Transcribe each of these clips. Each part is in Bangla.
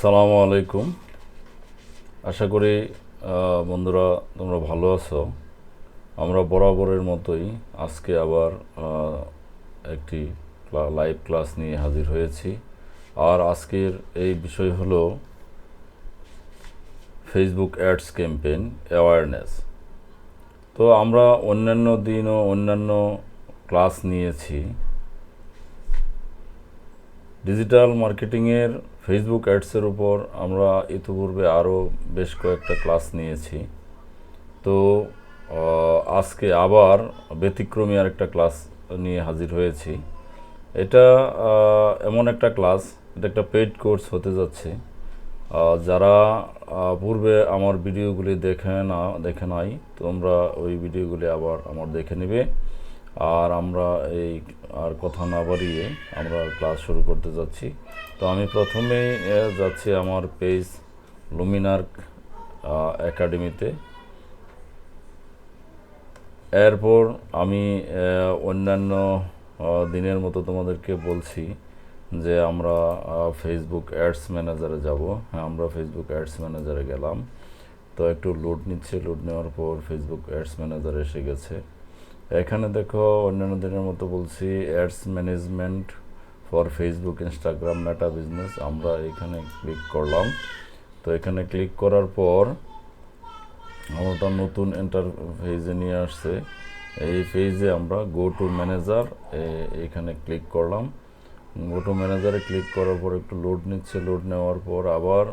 আসসালামু আলাইকুম। আশা করি বন্ধুরা তোমরা ভালো আছো। আমরা বরাবরের মতোই আজকে আবার একটি লাইভ ক্লাস নিয়ে হাজির হয়েছি। আর আজকের এই বিষয় হলো ফেসবুক অ্যাডস ক্যাম্পেইন অ্যাওয়ারনেস। তো আমরা অন্যান্য দিনও অন্যান্য ক্লাস নিয়েছি ডিজিটাল মার্কেটিংয়ের ফেসবুক অ্যাডসের উপর। আমরা ইতিপূর্বে আরও বেশ কয়েকটা ক্লাস নিয়েছি। তো আজকে আবার ব্যতিক্রমী আরেকটা ক্লাস নিয়ে হাজির হয়েছি। এটা এমন একটা ক্লাস, এটা একটা পেইড কোর্স হতে যাচ্ছে। যারা পূর্বে আমার ভিডিওগুলি দেখে নাই, তোমরা ওই ভিডিওগুলি আবার আমার দেখে নেবে। আর আমরা আর কথা না বাড়িয়ে আমরা ক্লাস শুরু করতে যাচ্ছি। তো আমি প্রথমেই যাচ্ছি আমার পেজ লুমিনার্ক একাডেমিতে। এরপর আমি অন্যান্য দিনের মতো তোমাদেরকে বলছি যে আমরা ফেসবুক অ্যাডস ম্যানেজারে যাব। হ্যাঁ, আমরা ফেসবুক অ্যাডস ম্যানেজারে গেলাম। তো একটু লোড নিচ্ছে, লোড নেওয়ার পর ফেসবুক অ্যাডস ম্যানেজার এসে গেছে। এখানে দেখো অন্যান্য দিনের মতো বলছি ads management for Facebook, Instagram, meta business. আমরা এখানে ক্লিক করলাম। তো এখানে ক্লিক করার পর আমরা নতুন ইন্টারফেসে নিয়ে আসছে। এই পেজে আমরা গো টু ম্যানেজার এখানে ক্লিক করলাম। গো টু ম্যানেজারে ক্লিক করার পর একটু লোড নিচ্ছে, লোড নেওয়ার পর আবার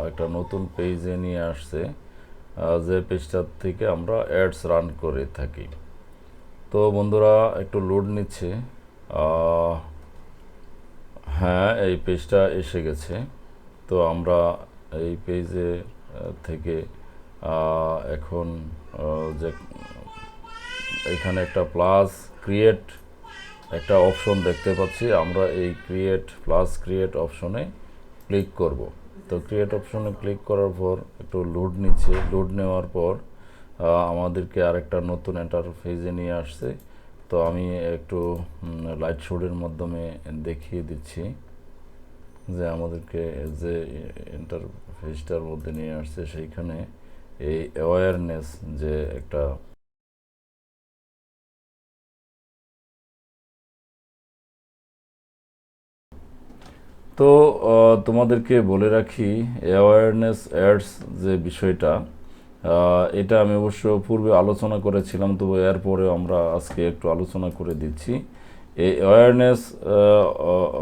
একটা নতুন পেজে নিয়ে আসছে, যে পেজটার থেকে আমরা অ্যাডস রান করে থাকি। তো বন্ধুরা একটু লোড নিচ্ছে। হ্যাঁ, এই পেজটা এসে গেছে। তো আমরা এই পেজে থেকে এখন যে এখানে একটা প্লাস ক্রিয়েট একটা অপশন দেখতে পাচ্ছি, আমরা এই ক্রিয়েট অপশনে ক্লিক করব। তো ক্রিয়েট অপশনে ক্লিক করার পর একটু লোড নিচ্ছে, লোড নেওয়ার পর আমাদেরকে আরেকটা নতুন ইন্টারফেসে নিয়ে আসছে। তো আমি একটু লাইট শোডের মাধ্যমে দেখিয়ে দিচ্ছি যে আমাদেরকে যে ইন্টারফেসটার মধ্যে নিয়ে আসছে সেইখানে এই অ্যাওয়ারনেস যে একটা তো তোমাদেরকে বলে রাখি অ্যাওয়ারনেস অ্যাডস যে বিষয়টা, এটা আমি অবশ্য পূর্বে আলোচনা করেছিলাম, তবে এরপরেও আমরা আজকে একটু আলোচনা করে দিচ্ছি। এই অ্যাওয়ারনেস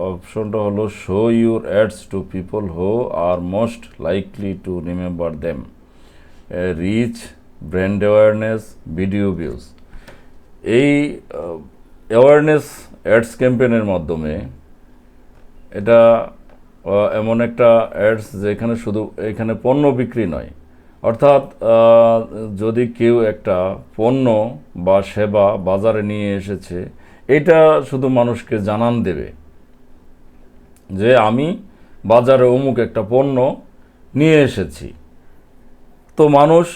অপশনটা হলো show your ads to people who are most likely to remember them, reach, brand awareness, video views. এই অ্যাওয়ারনেস অ্যাডস ক্যাম্পেইনের মাধ্যমে এটা এমন একটা অ্যাডস যেখানে শুধু এখানে পণ্য বিক্রি নয়, অর্থাৎ যদি কেউ একটা পণ্য বা সেবা বাজারে নিয়ে এসেছে, এটা শুধু মানুষকে জানান দেবে যে আমি বাজারে অমুক একটা পণ্য নিয়ে এসেছি। তো মানুষ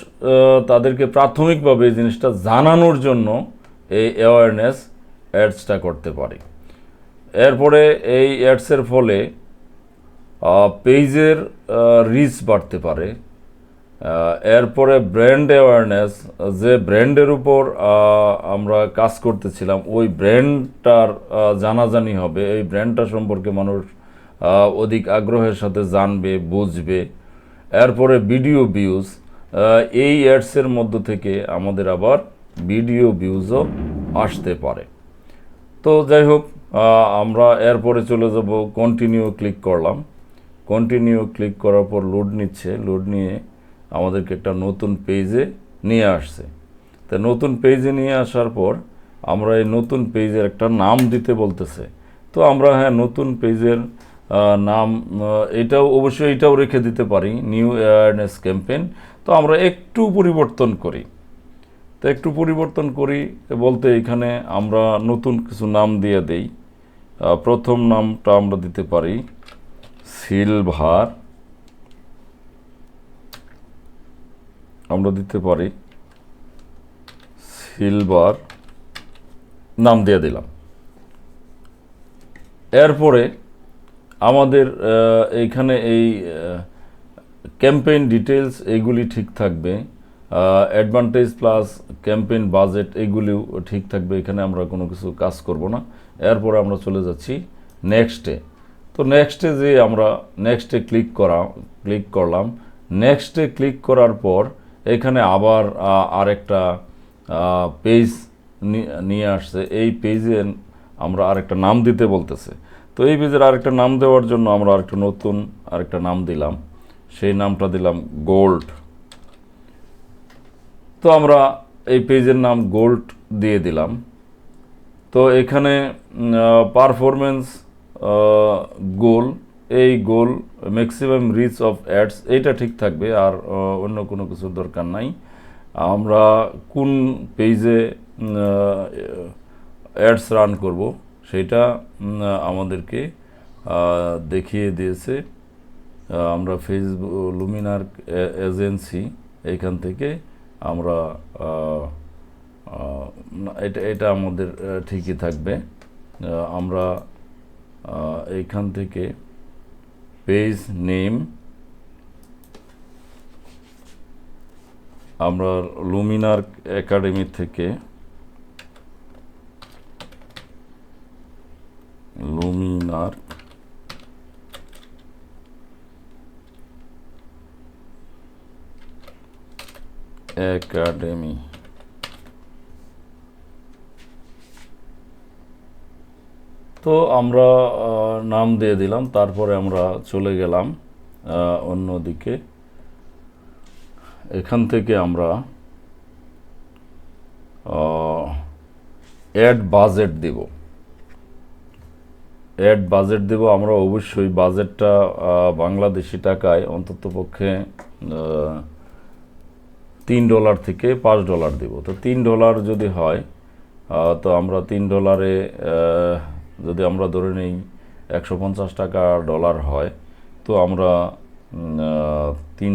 তাদেরকে প্রাথমিকভাবে এই জিনিসটা জানানোর জন্য এই অ্যাওয়ারনেস অ্যাডসটা করতে পারে। এরপরে এই অ্যাডসের ফলে পেজের রিচ বাড়তে পারে। এরপরে ব্র্যান্ড অ্যাওয়ারনেস, যে ব্র্যান্ডের উপর আমরা কাজ করতেছিলাম ওই ব্র্যান্ডটার জানাজানি হবে, এই ব্র্যান্ডটা সম্পর্কে মানুষ অধিক আগ্রহের সাথে জানবে, বুঝবে। এরপরে ভিডিও ভিউজ, এই অ্যাডসের মধ্য থেকে আমাদের আবার ভিডিও ভিউজও আসতে পারে। তো যাই হোক, আমরা এরপরে চলে যাব, কন্টিনিউ ক্লিক করলাম। কন্টিনিউ ক্লিক করার পর লোড নিচ্ছে, লোড নিয়ে আমাদেরকে একটা নতুন পেজে নিয়ে আসছে। তো নতুন পেজে নিয়ে আসার পর আমরা এই নতুন পেজের একটা নাম দিতে বলতেছে। তো আমরা হ্যাঁ নতুন পেজের নাম এটাও অবশ্যই এটাও রেখে দিতে পারি, নিউ অ্যাওয়ারনেস ক্যাম্পেইন। তো আমরা একটু পরিবর্তন করি। তো একটু পরিবর্তন করি বলতে এখানে আমরা নতুন কিছু নাম দিয়ে দেই। প্রথম নামটা আমরা দিতে পারি সিলভার, আমরা দিতে পারি সিলভার নাম দিয়ে দিলাম। এরপরে আমাদের এইখানে এই ক্যাম্পেইন ডিটেলস এইগুলি ঠিক থাকবে, অ্যাডভান্টেজ প্লাস ক্যাম্পেইন বাজেট এইগুলিও ঠিক থাকবে, এখানে আমরা কোনো কিছু কাজ করব না। এরপরে আমরা চলে যাচ্ছি নেক্সটে। তো নেক্সটে যে আমরা নেক্সটে ক্লিক করলাম। নেক্সটে ক্লিক করার পর এখানে আবার আরেকটা পেজ নিয়ে আসছে। এই পেজে আমরা আরেকটা নাম দিতে বলতেছে। তো এই পেজের আরেকটা নাম দেওয়ার জন্য আমরা আরেকটা নতুন আরেকটা নাম দিলাম, সেই নামটা দিলাম গোল্ড। তো আমরা এই পেজের নাম গোল্ড দিয়ে দিলাম। তো এখানে পারফরমেন্স গোল, এই গোল ম্যাক্সিমাম রিচ অফ অ্যাডস এইটা ঠিক থাকবে, আর অন্য কোনো কিছু দরকার নাই। আমরা কোন পেজে অ্যাডস রান করব সেটা আমাদেরকে দেখিয়ে দিয়েছে। আমরা ফেসবুক লুমিনার এজেন্সি এইখান থেকে আমরা এটা আমাদের ঠিকই থাকবে। আমরা এইখান থেকে পেজ নেম আমরা লুমিনার একাডেমি থেকে লুমিনার একাডেমি, তো আমরা নাম দিয়ে দিলাম। তারপরে আমরা চলে গেলাম অন্যদিকে। এখান থেকে আমরা অ্যাড বাজেট দেব। আমরা অবশ্যই বাজেটটা বাংলাদেশি টাকায় অন্ততপক্ষে $3 থেকে $5 দেব। তো $3 যদি হয়, তো আমরা $3 যদি আমরা ধরে নিই 150 টাকা ডলার হয়, তো আমরা $3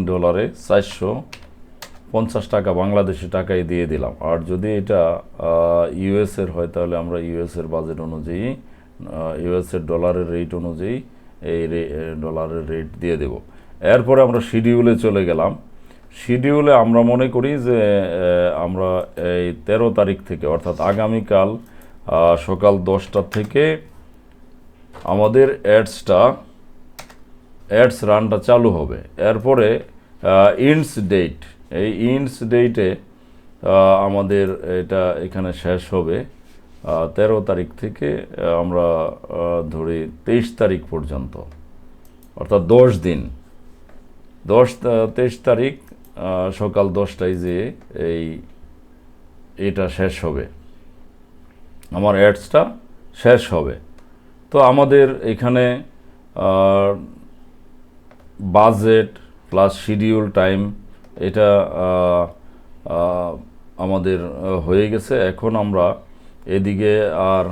450 টাকা বাংলাদেশি টাকায় দিয়ে দিলাম। আর যদি এটা ইউএসের হয়, তাহলে আমরা ইউএসের বাজেট অনুযায়ী ইউএসের ডলারের রেট অনুযায়ী এই ডলারের রেট দিয়ে দেব। এরপরে আমরা শিডিউলে চলে গেলাম। শিডিউলে আমরা মনে করি যে আমরা এই 13 তারিখ থেকে, অর্থাৎ আগামীকাল সকাল 10টা থেকে আমাদের অ্যাডস রানটা চালু হবে। এরপরে ইন্ডস ডেট, এই ইন্ডস ডেটে আমাদের এটা এখানে শেষ হবে 13 তারিখ থেকে আমরা ধরি 23 তারিখ পর্যন্ত, অর্থাৎ 10 দিন। 23 তারিখ সকাল 10টায় যে এটা শেষ হবে, আমার অ্যাডসটা শেষ হবে। তো আমাদের এখানে বাজেট প্লাস শিডিউল টাইম এটা আমাদের হয়ে গেছে। এখন আমরা এদিকে আর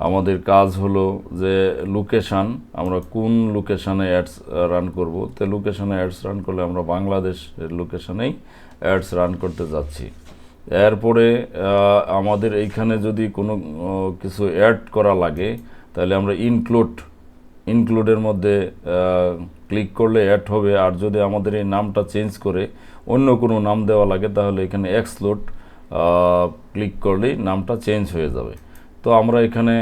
আমাদের কাজ হলো যে লোকেশান, আমরা কোন লোকেশানে অ্যাডস রান করব। তো লোকেশানে অ্যাডস রান করলে আমরা বাংলাদেশের লোকেশানেই অ্যাডস রান করতে যাচ্ছি। এরপরে আমাদের এইখানে যদি কোনো কিছু অ্যাড করা লাগে, তাহলে আমরা ইনক্লুডের মধ্যে ক্লিক করলে অ্যাড হবে। আর যদি আমাদের এই নামটা চেঞ্জ করে অন্য কোনো নাম দেওয়া লাগে, তাহলে এখানে এক্সক্লুড ক্লিক করলেই নামটা চেঞ্জ হয়ে যাবে। তো আমরা এখানে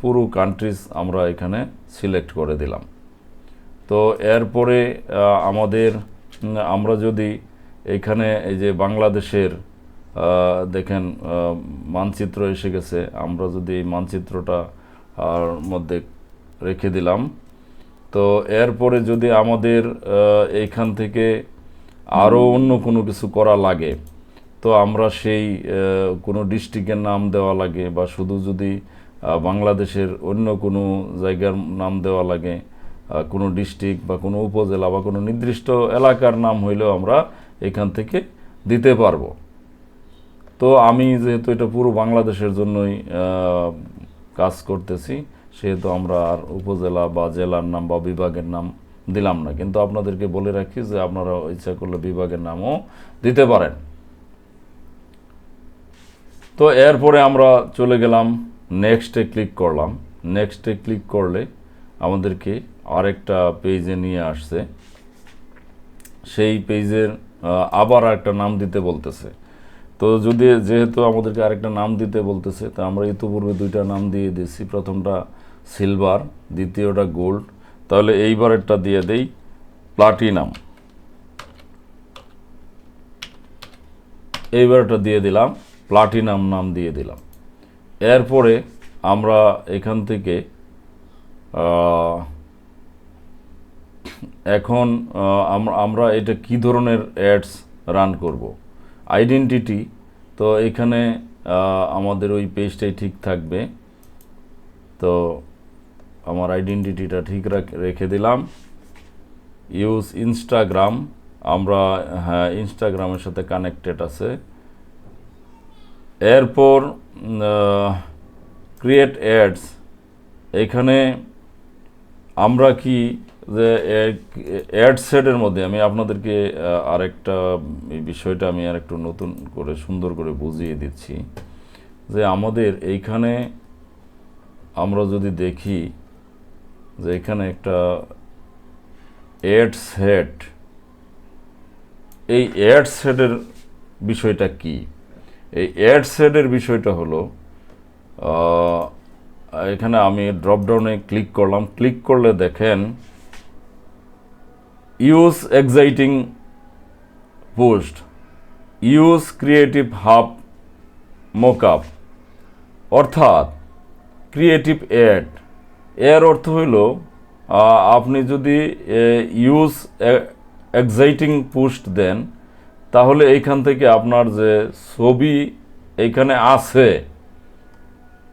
পুরো কান্ট্রিজ আমরা এখানে সিলেক্ট করে দিলাম। তো এরপরে আমরা যদি এখানে এই যে বাংলাদেশের দেখেন মানচিত্র এসে গেছে, আমরা যদি এই মানচিত্রটা মধ্যে রেখে দিলাম। তো এরপরে যদি আমাদের এইখান থেকে আরও অন্য কোনো কিছু করা লাগে, তো আমরা সেই কোনো ডিস্ট্রিক্টের নাম দেওয়া লাগে, বা শুধু যদি বাংলাদেশের অন্য কোনো জায়গার নাম দেওয়া লাগে, কোনো ডিস্ট্রিক্ট বা কোনো উপজেলা বা কোনো নির্দিষ্ট এলাকার নাম হইলেও আমরা এখান থেকে দিতে পারবো। তো আমি যেহেতু এটা পুরো বাংলাদেশের জন্যই কাজ করতেছি, সেহেতু আমরা আর উপজেলা বা জেলার নাম বা বিভাগের নাম দিলাম না। কিন্তু আপনাদেরকে বলে রাখি যে আপনারা ইচ্ছা করলে বিভাগের নামও দিতে পারেন। তো এরপরে আমরা চলে গেলাম নেক্সটে ক্লিক করলাম। নেক্সটে ক্লিক করলে আমাদেরকে আরেকটা পেজে নিয়ে আসছে। সেই পেজের আবার আরেকটা নাম দিতে বলতেছে। তো যেহেতু আমাদেরকে আরেকটা নাম দিতে বলতেছে, তা আমরা ইতিপূর্বে দুইটা নাম দিয়ে দিয়েছি, প্রথমটা সিলভার, দ্বিতীয়টা গোল্ড। তাহলে এইবারেরটা দিয়ে দেই প্লাটিনাম। এইবারটা দিয়ে দিলাম প্লাটিনাম, নাম দিয়ে দিলাম। এরপরে আমরা এখান থেকে এখন আমরা এটা কি ধরনের অ্যাডস রান করব, আইডেন্টিটি। তো এখানে আমাদের ওই পেজটাই ঠিক থাকবে। তো আমার আইডেন্টিটিটা ঠিক রেখে দিলাম। ইউজ ইনস্টাগ্রাম, আমরা হ্যাঁ ইনস্টাগ্রামের সাথে কানেক্টেড আছে। এরপর ক্রিয়েট অ্যাডস, এখানে আমরা কি যে অ্যাড সেটের মধ্যে আমি আপনাদেরকে আরেকটা এই বিষয়টা আমি আরেকটু নতুন করে সুন্দর করে বুঝিয়ে দিচ্ছি যে আমাদের এইখানে আমরা যদি দেখি যে এখানে একটা অ্যাড সেট, এই অ্যাড সেটের বিষয়টা কি? এই অ্যাড সেটের বিষয়টা হলো এখানে আমি ড্রপডাউনে ক্লিক করলাম। ক্লিক করলে দেখেন use exciting post, use creative hub mockup, অর্থাৎ ক্রিয়েটিভ অ্যাড। এর অর্থ হইল আপনি যদি ইউজ এক্সাইটিং পোস্ট দেন, তাহলে এইখান থেকে আপনার যে ছবি এইখানে আছে,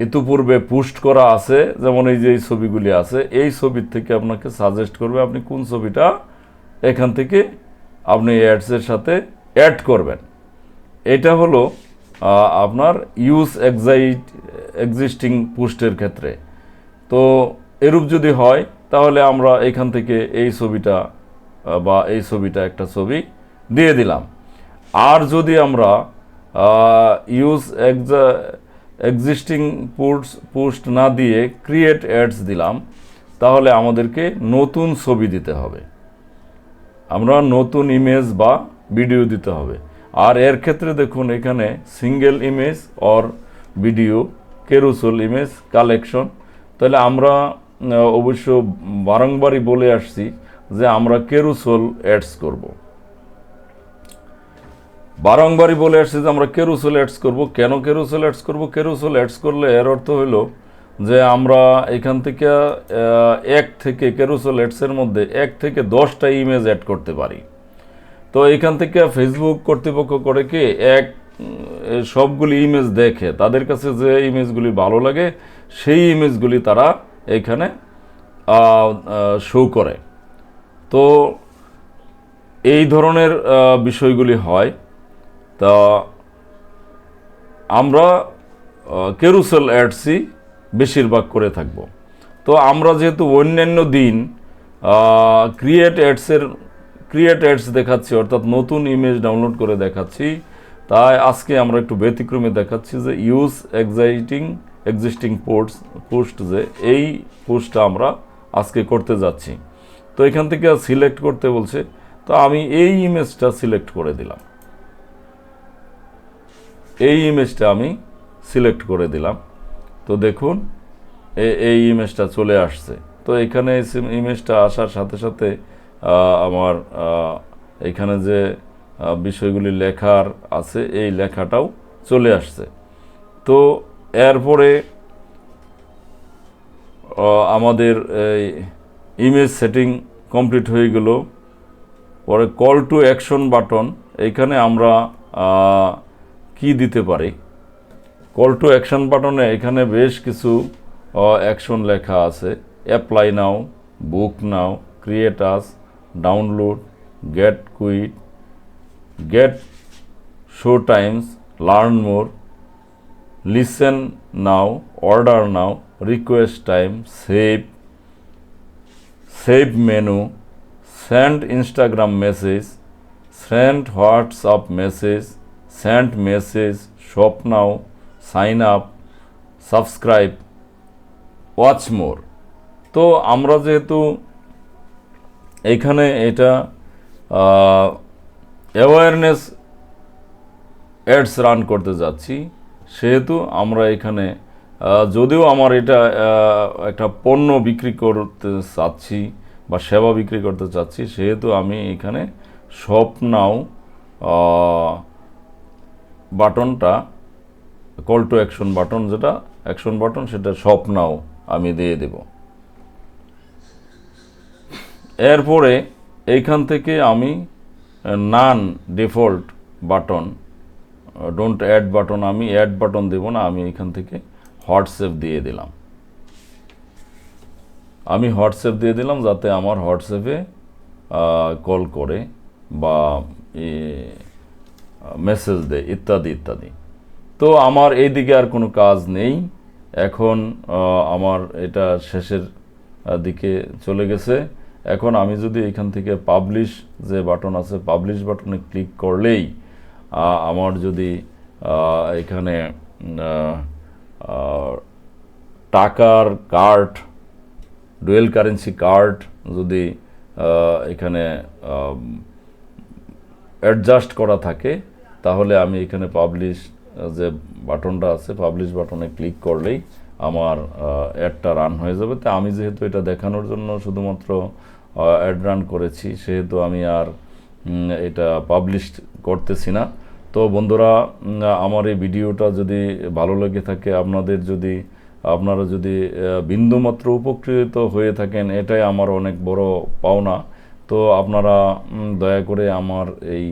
ইতিপূর্বে পোস্ট করা আছে, যেমন এই যে এই ছবিগুলি আছে, এই ছবির থেকে আপনাকে সাজেস্ট করবে আপনি কোন ছবিটা এখান থেকে আপনি অ্যাডসের সাথে অ্যাড করবেন। এটা হলো আপনার ইউজ এক্সিস্টিং পোস্টের ক্ষেত্রে। তো এরূপ যদি হয় তাহলে আমরা এখান থেকে এই ছবিটা বা এই ছবিটা একটা ছবি দিয়ে দিলাম। আর যদি আমরা ইউজ এক্সিস্টিং পোস্ট না দিয়ে ক্রিয়েট অ্যাডস দিলাম, তাহলে আমাদেরকে নতুন ছবি দিতে হবে, আমরা নতুন ইমেজ বা ভিডিও দিতে হবে। আর এর ক্ষেত্রে দেখুন এখানে single image or video, carousel image collection. তাহলে আমরা অবশ্য বারংবারই বলে আসছি যে আমরা কেরুসেল অ্যাডস করব, বারংবারই বলে আসছি যে আমরা কেরুসেল অ্যাডস করব। কেন কেরুসেল অ্যাডস করব? কেরুসেল অ্যাডস করলে এর অর্থ হলো যে আমরা এখান থেকে কেরুসেল অ্যাডসের মধ্যে 1 থেকে 10টা ইমেজ অ্যাড করতে পারি। তো এখান থেকে ফেসবুক কর্তৃপক্ষ করে কি সবগুলি ইমেজ দেখে, তাদের কাছে যে ইমেজগুলি ভালো লাগে সেই ইমেজগুলি তারা এখানে শো করে। তো এই ধরনের বিষয়গুলি হয়। তা আমরা কেরুসেল অ্যাডসই বেশিরভাগ করে থাকব। তো আমরা যেহেতু অন্যান্য দিন ক্রিয়েট অ্যাডস দেখাচ্ছি, অর্থাৎ নতুন ইমেজ ডাউনলোড করে দেখাচ্ছি, তাই আজকে আমরা একটু ব্যতিক্রমে দেখাচ্ছি যে ইউজ এক্সিস্টিং পোস্ট, যে এই পোস্টটা আমরা আজকে করতে যাচ্ছি। তো এখান থেকে সিলেক্ট করতে বলছে, তো আমি এই ইমেজটা সিলেক্ট করে দিলাম, এই ইমেজটা আমি সিলেক্ট করে দিলাম। তো দেখুন এই ইমেজটা চলে আসছে। তো এখানে ইমেজটা আসার সাথে সাথে আমার এখানে যে বিষয়গুলি লেখার আছে এই লেখাটাও চলে আসছে। তো এরপরে আমাদের ইমেজ সেটিং কমপ্লিট হয়ে গেল। পরে কল টু অ্যাকশন বাটন, এইখানে আমরা কি দিতে পারি? কল টু অ্যাকশন বাটনে এখানে বেশ কিছু অ্যাকশন লেখা আছে। Apply now, book now, create us, download, get quote, get show times, learn more, listen now, order now, request time, save menu, send Instagram message, send WhatsApp message, send message, shop now, sign up, subscribe, watch more. তো আমরা যেহেতু এইখানে এটা অ্যাওয়ারনেস অ্যাডস রান করতে যাচ্ছি, সেহেতু আমরা এখানে যদিও আমার এটা একটা পণ্য বিক্রি করতে চাচ্ছি বা সেবা বিক্রি করতে চাচ্ছি, সেহেতু আমি এখানে শপ নাও বাটনটা, কল টু অ্যাকশন বাটন, যেটা অ্যাকশন বাটন, সেটা শপ নাও আমি দিয়ে দেব। এরপরে এইখান থেকে আমি none default button, don't add button, আমি অ্যাড বাটন দেব না, আমি এখান থেকে হোয়াটসঅ্যাপ দিয়ে দিলাম। আমি হোয়াটসঅ্যাপ দিয়ে দিলাম যাতে আমার হোয়াটসঅ্যাপে কল করে বা মেসেজ দেয় ইত্যাদি ইত্যাদি। তো আমার এই দিকে আর কোনো কাজ নেই। এখন আমার এটা শেষের দিকে চলে গেছে। এখন আমি যদি এখান থেকে পাবলিশ যে বাটন আছে, পাবলিশ বাটনে ক্লিক করলেই আমার যদি এখানে টাকার কার্ড, ডুয়েল কারেন্সি কার্ড যদি এখানে অ্যাডজাস্ট করা থাকে, তাহলে আমি এখানে পাবলিশ যে বাটনটা আছে, পাবলিশ বাটনে ক্লিক করলেই আমার অ্যাডটা রান হয়ে যাবে। তো আমি যেহেতু এটা দেখানোর জন্য শুধুমাত্র অ্যাড রান করেছি, সেহেতু আমি আর এটা পাবলিশ করতেছি না। তো বন্ধুরা, আমার এই ভিডিওটা যদি ভালো লেগে থাকে, আপনারা যদি বিন্দুমাত্র উপকৃত হয়ে থাকেন, এটাই আমার অনেক বড় পাওনা। তো আপনারা দয়া করে আমার এই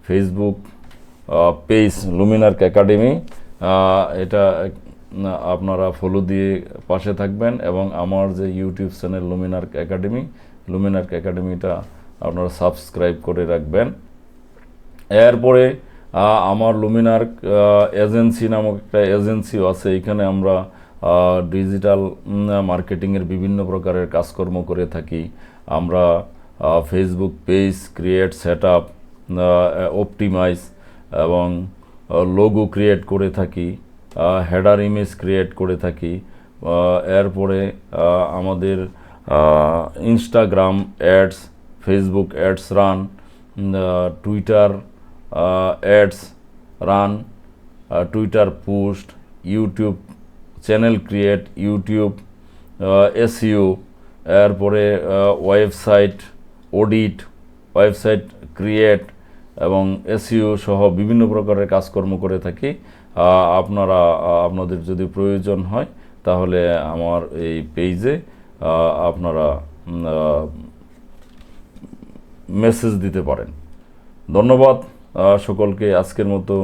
ফেসবুক পেজ লুমিনার্ক একাডেমি, এটা আপনারা ফলো দিয়ে পাশে থাকবেন, এবং আমার যে ইউটিউব চ্যানেল লুমিনার্ক একাডেমিটা আপনারা সাবস্ক্রাইব করে রাখবেন। এরপরে আমার লুমিনার্ক এজেন্সি নামক একটা এজেন্সিও আছে। এখানে আমরা ডিজিটাল মার্কেটিংয়ের বিভিন্ন প্রকারের কাজকর্ম করে থাকি। আমরা Facebook page create, set up, optimise এবং লোগো ক্রিয়েট করে থাকি, হেডার ইমেজ ক্রিয়েট করে থাকি। এরপরে আমাদের Instagram ads, Facebook ads run, Twitter ads run, Twitter post, YouTube channel create, YouTube SEO, এরপরে ওয়েবসাইট অডিট, ওয়েবসাইট ক্রিয়েট এবং এসইও সহ বিভিন্ন প্রকারের কাজকর্ম করে থাকি। আপনাদের যদি প্রয়োজন হয়, তাহলে আমার এই পেজে আপনারা মেসেজ দিতে পারেন। ধন্যবাদ সকলকে। আজকের মতো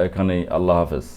এখানেই। আল্লাহ হাফেজ।